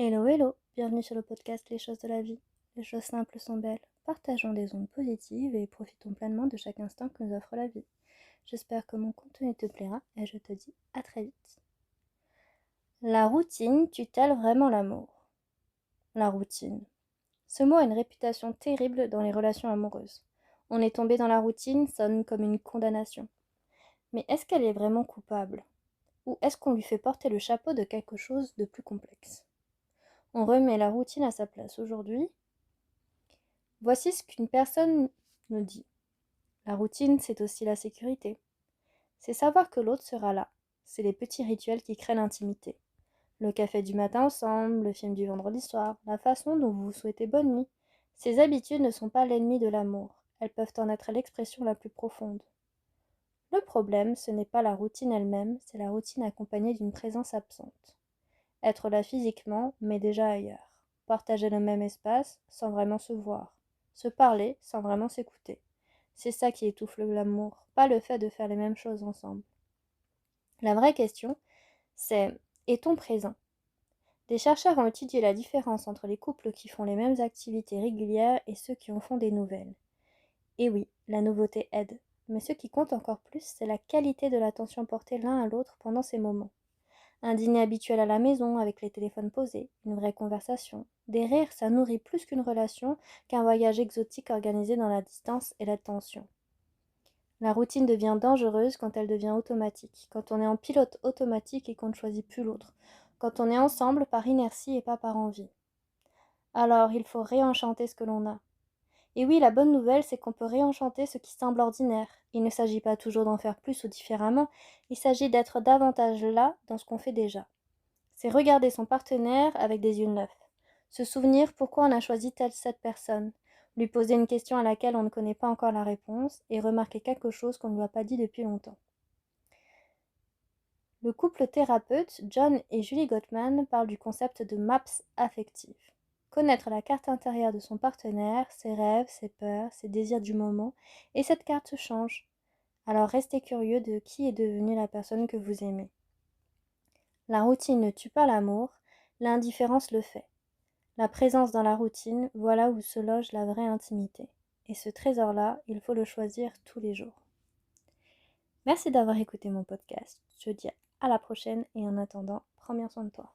Hello, hello, bienvenue sur le podcast Les choses de la vie. Les choses simples sont belles, partageons des ondes positives et profitons pleinement de chaque instant que nous offre la vie. J'espère que mon contenu te plaira et je te dis à très vite. La routine tue-t-elle vraiment l'amour ? La routine. Ce mot a une réputation terrible dans les relations amoureuses. On est tombé dans la routine sonne comme une condamnation. Mais est-ce qu'elle est vraiment coupable ? Ou est-ce qu'on lui fait porter le chapeau de quelque chose de plus complexe ? On remet la routine à sa place aujourd'hui. Voici ce qu'une personne nous dit. La routine, c'est aussi la sécurité. C'est savoir que l'autre sera là. C'est les petits rituels qui créent l'intimité. Le café du matin ensemble, le film du vendredi soir, la façon dont vous vous souhaitez bonne nuit. Ces habitudes ne sont pas l'ennemi de l'amour. Elles peuvent en être l'expression la plus profonde. Le problème, ce n'est pas la routine elle-même, c'est la routine accompagnée d'une présence absente. Être là physiquement, mais déjà ailleurs. Partager le même espace sans vraiment se voir. Se parler sans vraiment s'écouter. C'est ça qui étouffe l'amour, pas le fait de faire les mêmes choses ensemble. La vraie question, c'est est-on présent ? Des chercheurs ont étudié la différence entre les couples qui font les mêmes activités régulières et ceux qui en font des nouvelles. Et oui, la nouveauté aide, mais ce qui compte encore plus, c'est la qualité de l'attention portée l'un à l'autre pendant ces moments. Un dîner habituel à la maison avec les téléphones posés, une vraie conversation. Des rires, ça nourrit plus qu'une relation qu'un voyage exotique organisé dans la distance et la tension. La routine devient dangereuse quand elle devient automatique, quand on est en pilote automatique et qu'on ne choisit plus l'autre, quand on est ensemble par inertie et pas par envie. Alors, il faut réenchanter ce que l'on a. Et oui, la bonne nouvelle, c'est qu'on peut réenchanter ce qui semble ordinaire. Il ne s'agit pas toujours d'en faire plus ou différemment, il s'agit d'être davantage là dans ce qu'on fait déjà. C'est regarder son partenaire avec des yeux neufs, se souvenir pourquoi on a choisi cette personne, lui poser une question à laquelle on ne connaît pas encore la réponse et remarquer quelque chose qu'on ne lui a pas dit depuis longtemps. Le couple thérapeute John et Julie Gottman parlent du concept de maps affectives. Connaître la carte intérieure de son partenaire, ses rêves, ses peurs, ses désirs du moment, et cette carte change. Alors restez curieux de qui est devenue la personne que vous aimez. La routine ne tue pas l'amour, l'indifférence le fait. La présence dans la routine, voilà où se loge la vraie intimité. Et ce trésor-là, il faut le choisir tous les jours. Merci d'avoir écouté mon podcast. Je te dis à la prochaine et en attendant, prends bien soin de toi.